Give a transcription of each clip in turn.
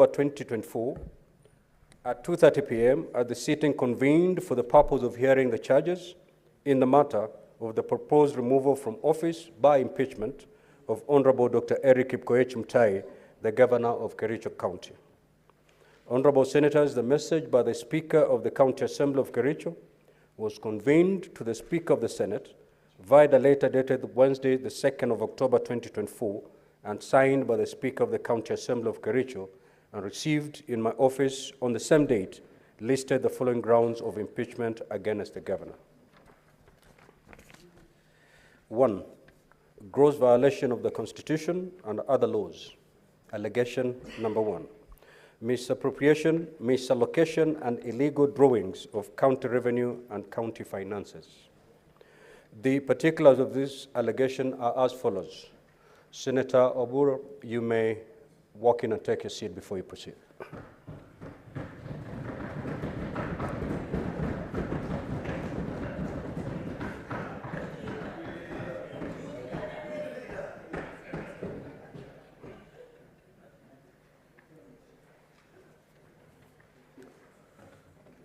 2024 at 2:30 p.m. at the sitting convened for the purpose of hearing the charges in the matter of the proposed removal from office by impeachment of Honorable Dr. Eric Mutai, the Governor of Kericho County. Honorable Senators, the message by the Speaker of the County Assembly of Kericho was conveyed to the Speaker of the Senate via the letter dated Wednesday, the 2nd of October 2024, and signed by the Speaker of the County Assembly of Kericho, and received in my office on the same date, listed the following grounds of impeachment against the Governor. 1. Gross violation of the Constitution and other laws. Allegation number 1. Misappropriation, misallocation, and illegal drawings of county revenue and county finances. The particulars of this allegation are as follows. Senator Oburu, you may walk in and take your seat before you proceed.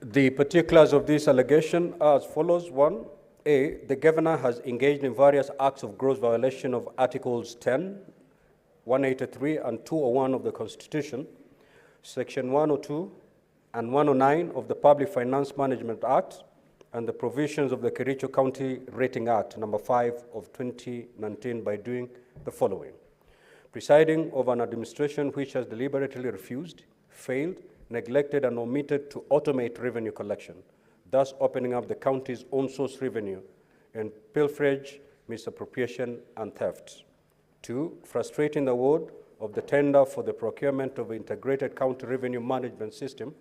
The particulars of this allegation are as follows. 1. A, the Governor has engaged in various acts of gross violation of Articles 10, 183, and 201 of the Constitution, Section 102 and 109 of the Public Finance Management Act, and the provisions of the Kericho County Rating Act, number 5 of 2019, by doing the following. Presiding over an administration which has deliberately refused, failed, neglected, and omitted to automate revenue collection, thus opening up the county's own source revenue in pilferage, misappropriation, and theft. 2, frustrating the award of the tender for the procurement of integrated county revenue management system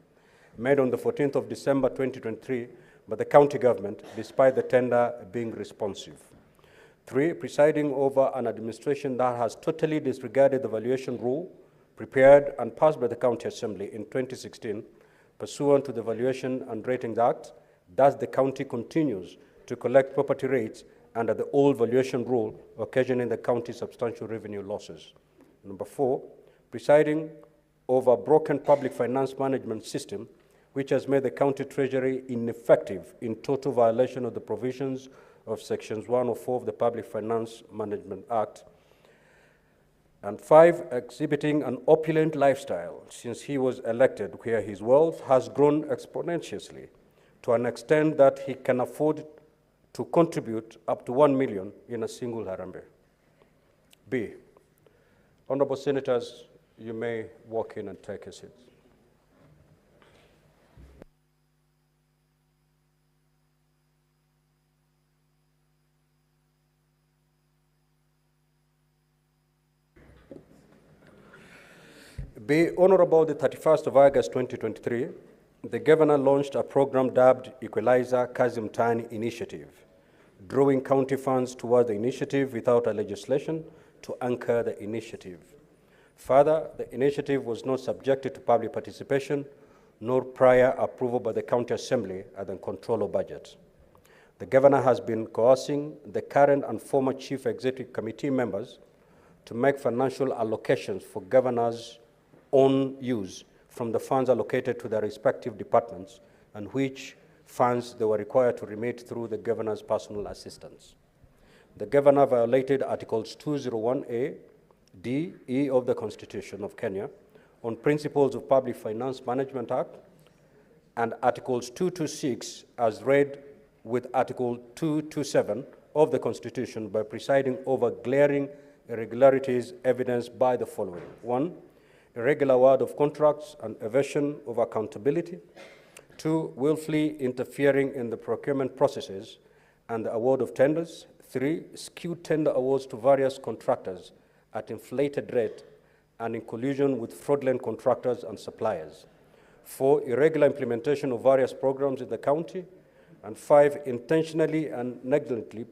made on the 14th of December 2023 by the county government, despite the tender being responsive. 3, presiding over an administration that has totally disregarded the valuation rule prepared and passed by the County Assembly in 2016, pursuant to the Valuation and Ratings Act. Thus, the county continues to collect property rates under the old valuation rule, occasioning the county substantial revenue losses. Number 4, presiding over a broken public finance management system, which has made the county treasury ineffective in total violation of the provisions of Sections 104 of the Public Finance Management Act. And 5, exhibiting an opulent lifestyle since he was elected, where his wealth has grown exponentially to an extent that he can afford to contribute up to 1 million in a single Harambee. B, Honorable Senators, you may walk in and take a seat. Be honorable, the 31st of August 2023, the Governor launched a program dubbed Equalizer Kazi Mtaani Initiative, drawing county funds toward the initiative without a legislation to anchor the initiative. Further, the initiative was not subjected to public participation nor prior approval by the County Assembly and the control of budget. The Governor has been coercing the current and former Chief Executive Committee members to make financial allocations for Governor's own use from the funds allocated to their respective departments, and which funds they were required to remit through the Governor's personal assistants. The Governor violated Articles 201A, D, E of the Constitution of Kenya on principles of Public Finance Management Act, and Articles 226 as read with Article 227 of the Constitution by presiding over glaring irregularities evidenced by the following. 1, irregular award of contracts and evasion of accountability. 2, willfully interfering in the procurement processes and the award of tenders. 3, skewed tender awards to various contractors at inflated rate and in collusion with fraudulent contractors and suppliers. 4, irregular implementation of various programs in the county. And 5, intentionally and negligently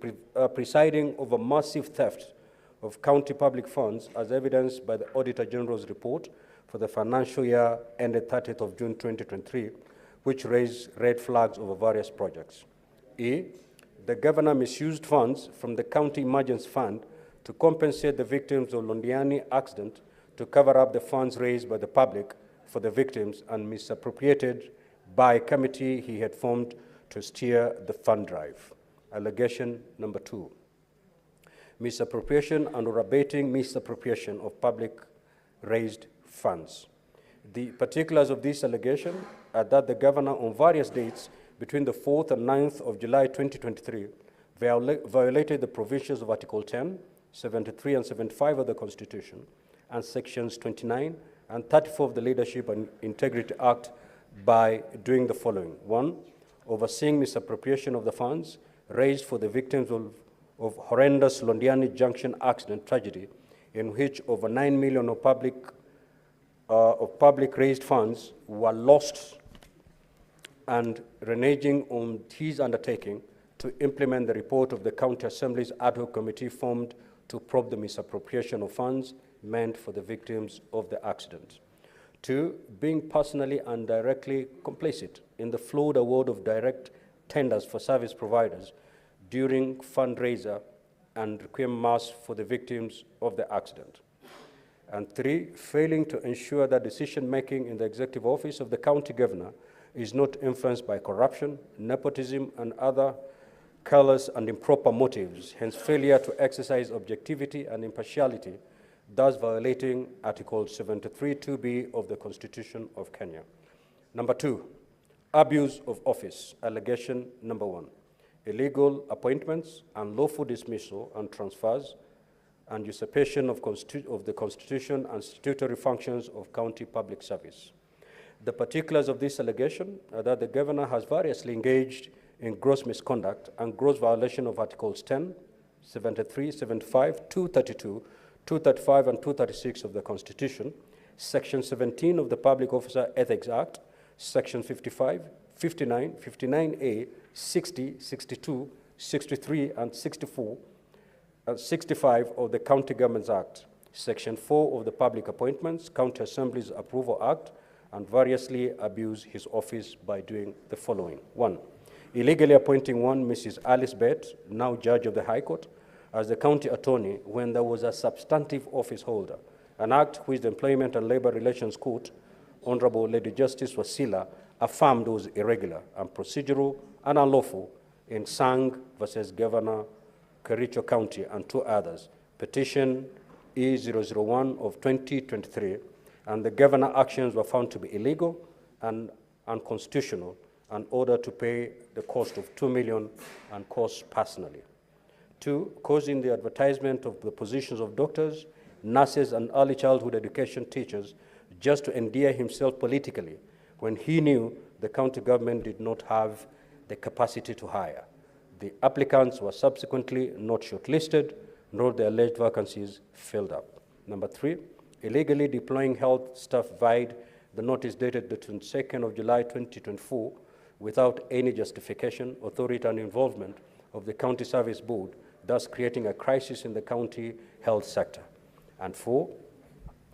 presiding over massive theft of county public funds, as evidenced by the Auditor General's report for the financial year ended 30th of June 2023, which raised red flags over various projects. E, the Governor misused funds from the County Emergency Fund to compensate the victims of Londiani accident to cover up the funds raised by the public for the victims and misappropriated by a committee he had formed to steer the fund drive. Allegation number 2, misappropriation and or abating misappropriation of public raised funds. The particulars of this allegation are that the governor on various dates between the 4th and 9th of July 2023 violated the provisions of Article 10, 73 and 75 of the Constitution and Sections 29 and 34 of the Leadership and Integrity Act by doing the following. 1, overseeing misappropriation of the funds raised for the victims of horrendous Londiani Junction accident tragedy, in which over 9 million of public raised funds were lost, and reneging on his undertaking to implement the report of the County Assembly's ad hoc committee formed to probe the misappropriation of funds meant for the victims of the accident. 2, being personally and directly complicit in the flawed award of direct tenders for service providers during fundraiser and requiem mass for the victims of the accident. And 3, failing to ensure that decision-making in the executive office of the county governor is not influenced by corruption, nepotism, and other callous and improper motives, hence failure to exercise objectivity and impartiality, thus violating Article 73(2)(b) of the Constitution of Kenya. Number 2, abuse of office. Allegation number 1, illegal appointments, unlawful dismissal and transfers, and usurpation of the Constitution and statutory functions of county public service. The particulars of this allegation are that the governor has variously engaged in gross misconduct and gross violation of Articles 10, 73, 75, 232, 235, and 236 of the Constitution, Section 17 of the Public Officer Ethics Act, Section 55, 59, 59A, 60, 62, 63, and 64, and 65 of the County Governments Act, Section 4 of the Public Appointments, County Assembly's Approval Act, and variously abuse his office by doing the following. 1, illegally appointing one Mrs. Alice Bett, now Judge of the High Court, as the county attorney when there was a substantive office holder, an act which the Employment and Labor Relations Court, Honorable Lady Justice Wasila, affirmed was irregular and procedural and unlawful in Sang versus Governor Kericho County and 2 others, petition E001 of 2023, and the governor actions were found to be illegal and unconstitutional and ordered to pay the cost of 2 million and costs personally. 2, causing the advertisement of the positions of doctors, nurses, and early childhood education teachers just to endear himself politically when he knew the county government did not have the capacity to hire. The applicants were subsequently not shortlisted, nor the alleged vacancies filled up. Number 3, illegally deploying health staff via the notice dated the 22nd of July 2024 without any justification, authority, and involvement of the County Service Board, thus creating a crisis in the county health sector. And 4,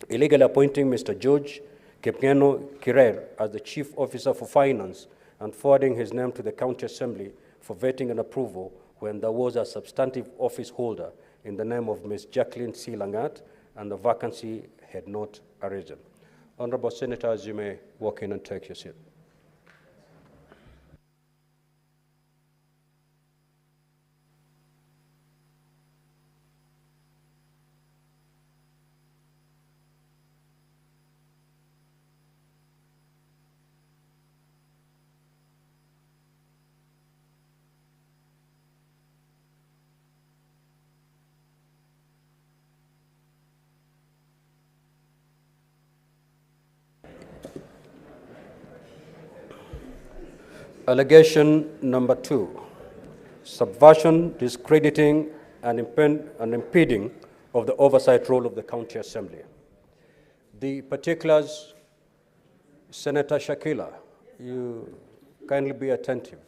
illegally appointing Mr. George Kepngeno Kirer as the Chief Officer for Finance and forwarding his name to the County Assembly for vetting and approval when there was a substantive office holder in the name of Ms. Jacqueline C. Langat and the vacancy had not arisen. Honorable Senators, you may walk in and take your seat. Allegation number 2, subversion, discrediting, and impeding of the oversight role of the County Assembly. The particulars, Senator Shakila, you kindly be attentive.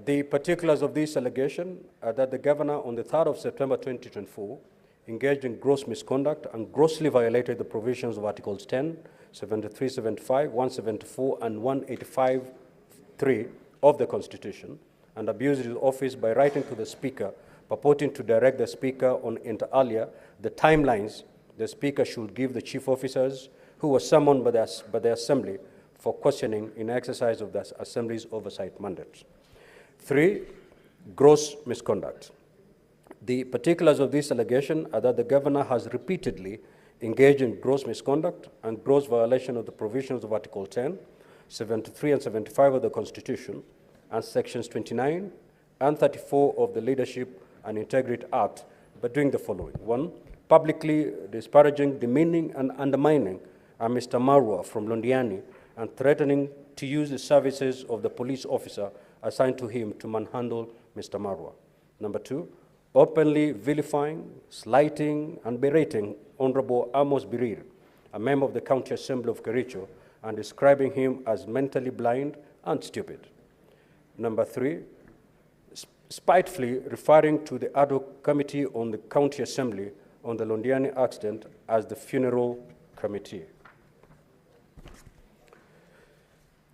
The particulars of this allegation are that the governor on the 3rd of September 2024 engaged in gross misconduct and grossly violated the provisions of Articles 10, 73, 75, 174, and 185(3) of the Constitution, and abused his office by writing to the Speaker, purporting to direct the Speaker on inter alia the timelines the Speaker should give the chief officers who was summoned by the Assembly for questioning in exercise of the Assembly's oversight mandate. 3, gross misconduct. The particulars of this allegation are that the governor has repeatedly engaged in gross misconduct and gross violation of the provisions of Article 10, 73 and 75 of the Constitution, and Sections 29 and 34 of the Leadership and Integrity Act by doing the following. 1, publicly disparaging, demeaning, and undermining Mr. Marwa from Londiani and threatening to use the services of the police officer assigned to him to manhandle Mr. Marwa. Number 2, openly vilifying, slighting, and berating Honorable Amos Birir, a member of the County Assembly of Kericho, and describing him as mentally blind and stupid. Number 3, spitefully referring to the ad hoc committee on the County Assembly on the Londiani accident as the funeral committee.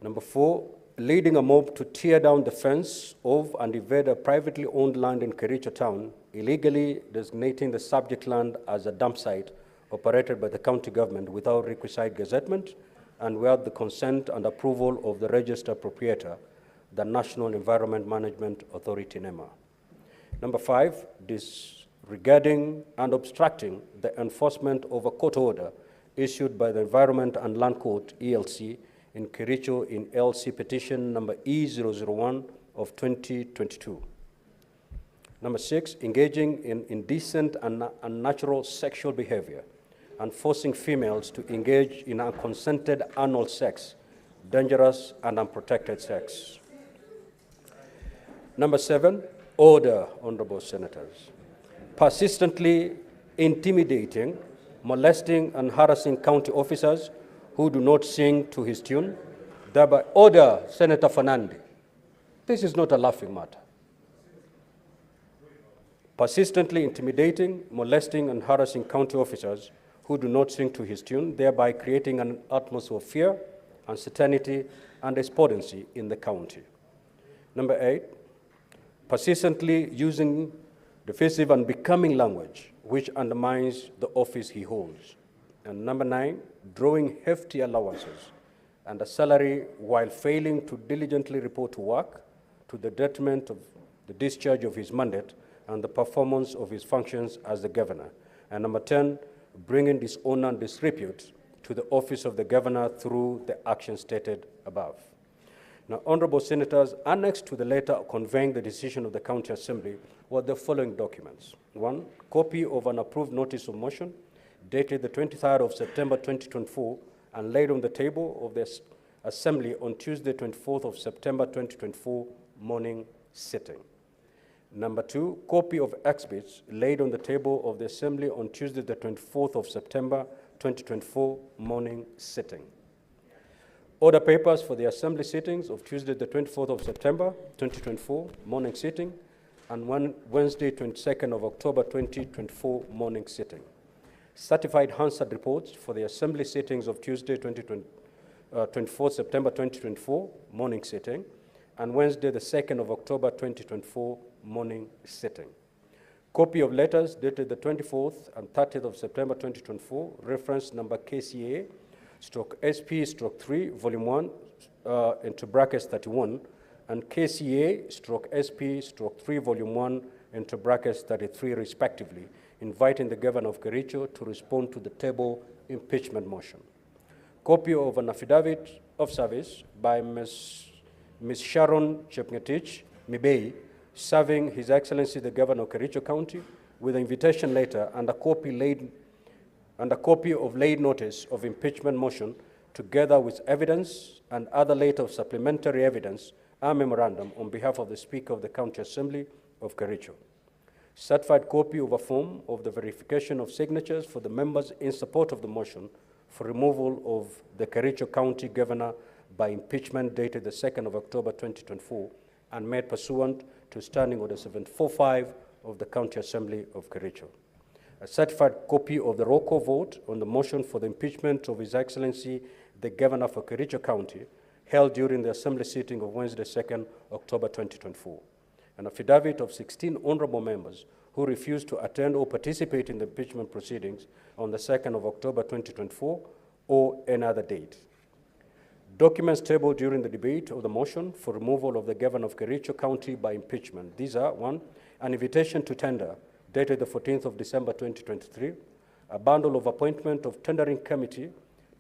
Number 4, leading a mob to tear down the fence of and invade a privately owned land in Kericho town, illegally designating the subject land as a dump site operated by the county government without requisite gazettement and without the consent and approval of the registered proprietor, the National Environment Management Authority, NEMA. Number 5, disregarding and obstructing the enforcement of a court order issued by the Environment and Land Court, ELC, in Kericho in LC petition number E001 of 2022. Number 6, engaging in indecent and unnatural sexual behavior and forcing females to engage in unconsented anal sex, dangerous and unprotected sex. Number 7, order, honorable senators, persistently intimidating, molesting, and harassing county officers who do not sing to his tune, thereby order, Senator Fernandi. This is not a laughing matter. Persistently intimidating, molesting, and harassing county officers who do not sing to his tune, thereby creating an atmosphere of fear, uncertainty, and despondency in the county. Number 8, persistently using divisive and becoming language which undermines the office he holds. And number 9, drawing hefty allowances and a salary while failing to diligently report to work to the detriment of the discharge of his mandate and the performance of his functions as the governor. And number 10, bringing dishonor and disrepute to the office of the governor through the actions stated above. Now, honorable senators, annexed to the letter conveying the decision of the County Assembly were the following documents. 1, copy of an approved notice of motion dated the 23rd of September 2024 and laid on the table of the Assembly on Tuesday, 24th of September 2024 morning sitting. Number 2, copy of exhibits laid on the table of the Assembly on Tuesday, the 24th of September 2024 morning sitting. Order papers for the Assembly sittings of Tuesday, the 24th of September 2024 morning sitting and Wednesday, 22nd of October 2024 morning sitting. Certified Hansard reports for the Assembly sittings of Tuesday, 24th September 2024 morning sitting and Wednesday, the 2nd of October 2024 morning sitting. Copy of letters dated the 24th and 30th of September 2024, reference number KCA, /SP/3, volume 1, into brackets 31, and KCA/SP/3, volume 1, into brackets 33, respectively, inviting the Governor of Kericho to respond to the table impeachment motion. Copy of an affidavit of service by Ms. Sharon Chepngetich Mibei, serving His Excellency the Governor of Kericho County with an invitation letter and a copy of laid notice of impeachment motion, together with evidence and other later supplementary evidence and memorandum on behalf of the Speaker of the County Assembly of Kericho. Certified copy of a form of the verification of signatures for the members in support of the motion for removal of the Kericho County Governor by impeachment dated the 2nd of October 2024 and made pursuant to Standing Order 745 of the County Assembly of Kericho. A certified copy of the roll call vote on the motion for the impeachment of His Excellency the Governor for Kericho County, held during the Assembly sitting of Wednesday, 2nd October 2024. An affidavit of 16 honorable members who refused to attend or participate in the impeachment proceedings on the 2nd of October 2024, or any other date. Documents tabled during the debate of the motion for removal of the governor of Kericho County by impeachment. These are: 1, an invitation to tender dated the 14th of December 2023, a bundle of appointment of tendering committee,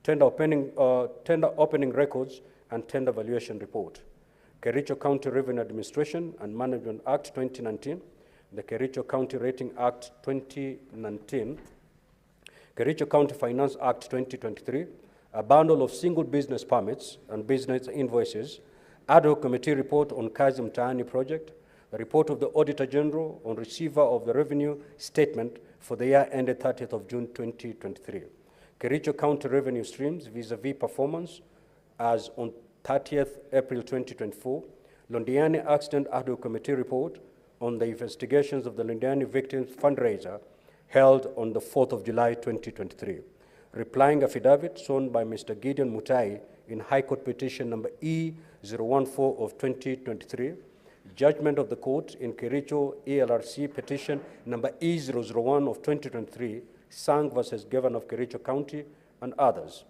tender opening records, and tender valuation report. Kericho County Revenue Administration and Management Act 2019, the Kericho County Rating Act 2019, Kericho County Finance Act 2023, a bundle of single business permits and business invoices, ad hoc committee report on Kazi Mtaani project, a report of the Auditor General on receiver of the revenue statement for the year ended 30th of June 2023. Kericho County revenue streams vis-a-vis performance as on 30th April 2024, Londiani Accident Ad hoc Committee report on the investigations of the Londiani Victims Fundraiser held on the 4th of July 2023. Replying affidavit shown by Mr. Gideon Mutai in High Court Petition number E014 of 2023, judgment of the court in Kericho ELRC Petition number E001 of 2023, Sang versus Governor of Kericho County, and others.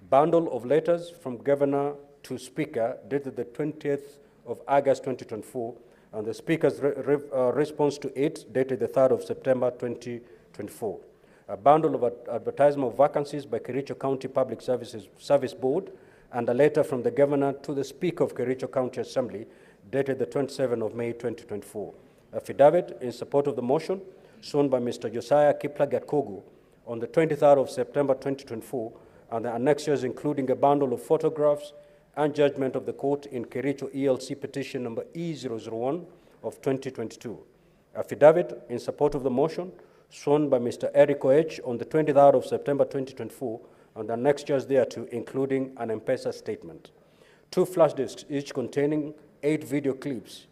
Bundle of letters from Governor to Speaker dated the 20th of August 2024, and the Speaker's response to it dated the 3rd of September 2024. A bundle of advertisement of vacancies by Kericho County Public Service Board, and a letter from the Governor to the Speaker of Kericho County Assembly dated the 27th of May 2024. Affidavit in support of the motion shown by Mr. Josiah Kiplagat Kogu on the 23rd of September 2024, and the annexures including a bundle of photographs and judgment of the court in Kericho ELC Petition number E001 of 2022. Affidavit in support of the motion shown by Mr. Eric H. on the 23rd of September 2024, and the annexures thereto, including an M-Pesa statement. 2 flash disks, each containing 8 video clips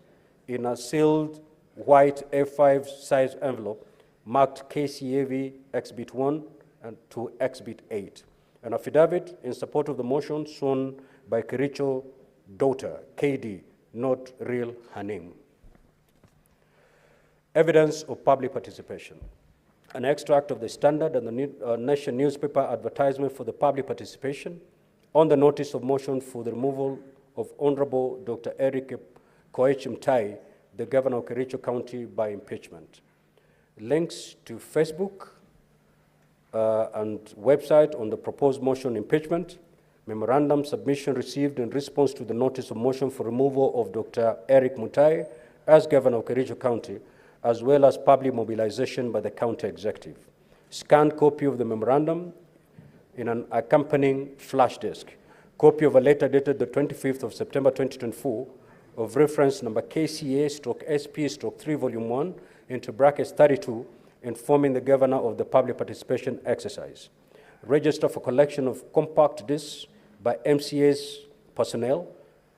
in a sealed white A5 size envelope marked KCAV Exhibit 1 and to Exhibit 8. An affidavit in support of the motion shown by Kericho daughter, KD, not real her name. Evidence of public participation. An extract of the Standard and the Nation newspaper advertisement for the public participation on the notice of motion for the removal of Honorable Dr. Eric Mutai, the Governor of Kericho County, by impeachment. Links to Facebook and website on the proposed motion impeachment, memorandum submission received in response to the notice of motion for removal of Dr. Eric Mutai as Governor of Kericho County, as well as public mobilization by the county executive. Scanned copy of the memorandum in an accompanying flash disk. Copy of a letter dated the 25th of September 2024 of reference number KCA/SP/3 volume 1 into brackets 32, informing the governor of the public participation exercise. Register for collection of compact discs by MCA's personnel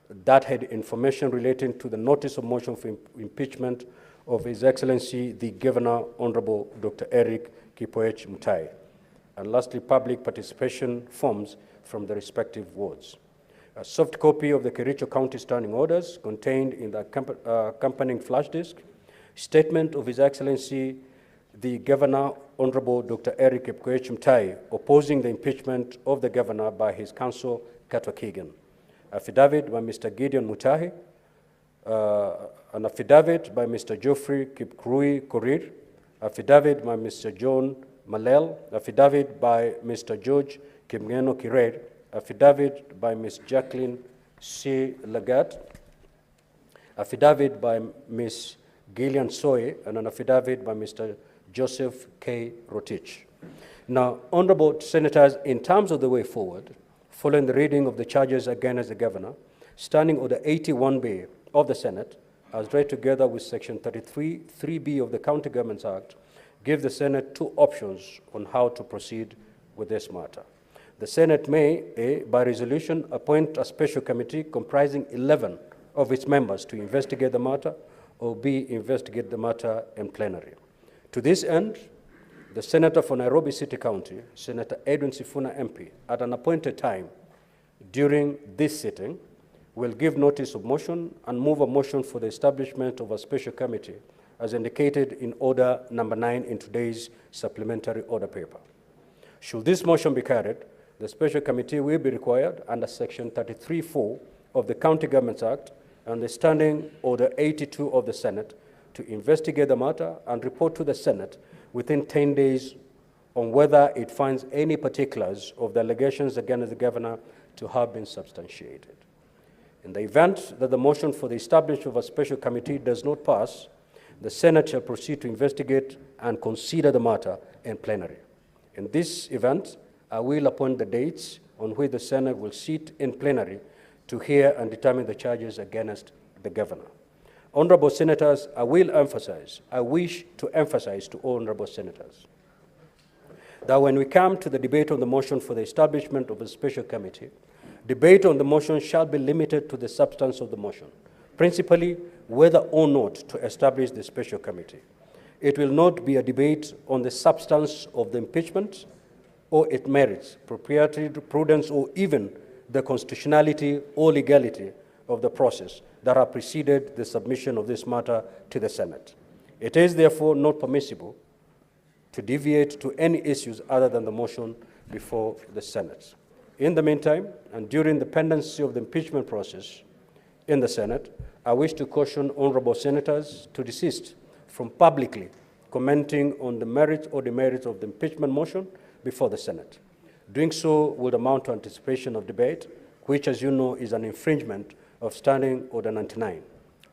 that had information relating to the notice of motion for impeachment of His Excellency the Governor, Honorable Dr. Eric Mutai. And lastly, public participation forms from the respective wards. A soft copy of the Kericho County Standing Orders contained in the accompanying flash disk, statement of His Excellency the Governor, Honorable Dr. Eric Mutai, opposing the impeachment of the Governor by his counsel, Katwa Keegan. Affidavit by Mr. Gideon Mutai, an affidavit by Mr. Geoffrey Kipkrui Korir, affidavit by Mr. John Malel, affidavit by Mr. George Kimgeno Kirer, affidavit by Ms. Jacqueline C. Lagat, affidavit by Ms. Gillian Soy, and an affidavit by Mr. Joseph K. Rotich. Now, Honorable Senators, in terms of the way forward, following the reading of the charges against the Governor, Standing Order 81B of the Senate, as read together with Section 33(3)B of the County Governments Act, give the Senate 2 options on how to proceed with this matter. The Senate may, A, by resolution, appoint a special committee comprising 11 of its members to investigate the matter, or B, investigate the matter in plenary. To this end, the Senator for Nairobi City County, Senator Edwin Sifuna MP, at an appointed time during this sitting, will give notice of motion and move a motion for the establishment of a special committee as indicated in order number 9 in today's supplementary order paper. Should this motion be carried, The special committee will be required under Section 33(4) of the County Governments Act and the Standing Order 82 of the Senate to investigate the matter and report to the Senate within 10 days on whether it finds any particulars of the allegations against the governor to have been substantiated. In the event that the motion for the establishment of a special committee does not pass, the Senate shall proceed to investigate and consider the matter in plenary. In this event, I will appoint the dates on which the Senate will sit in plenary to hear and determine the charges against the governor. Honorable Senators, I wish to emphasize to all honorable Senators that when we come to the debate on the motion for the establishment of a special committee, debate on the motion shall be limited to the substance of the motion, principally whether or not to establish the special committee. It will not be a debate on the substance of the impeachment or its merits, propriety, prudence, or even the constitutionality or legality of the process that have preceded the submission of this matter to the Senate. It is therefore not permissible to deviate to any issues other than the motion before the Senate. In the meantime, and during the pendency of the impeachment process in the Senate, I wish to caution honorable Senators to desist from publicly commenting on the merits or demerits of the impeachment motion before the Senate. Doing so would amount to anticipation of debate, which, as you know, is an infringement of Standing Order 99.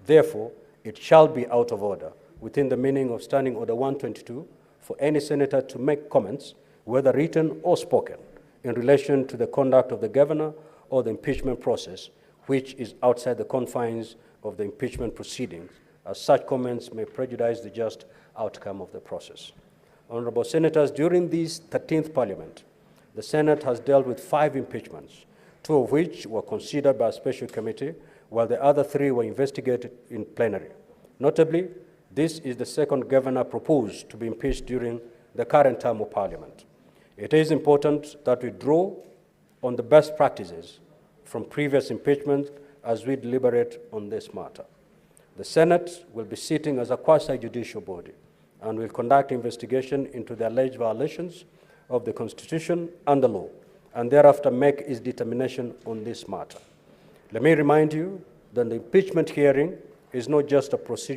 Therefore, it shall be out of order within the meaning of Standing Order 122 for any senator to make comments, whether written or spoken, in relation to the conduct of the governor or the impeachment process, which is outside the confines of the impeachment proceedings, as such comments may prejudice the just outcome of the process. Honorable Senators, during this 13th Parliament, the Senate has dealt with 5 impeachments, 2 of which were considered by a special committee, while the other 3 were investigated in plenary. Notably, this is the second governor proposed to be impeached during the current term of Parliament. It is important that we draw on the best practices from previous impeachments as we deliberate on this matter. The Senate will be sitting as a quasi-judicial body and will conduct investigation into the alleged violations of the Constitution and the law, and thereafter make its determination on this matter. Let me remind you that the impeachment hearing is not just a procedure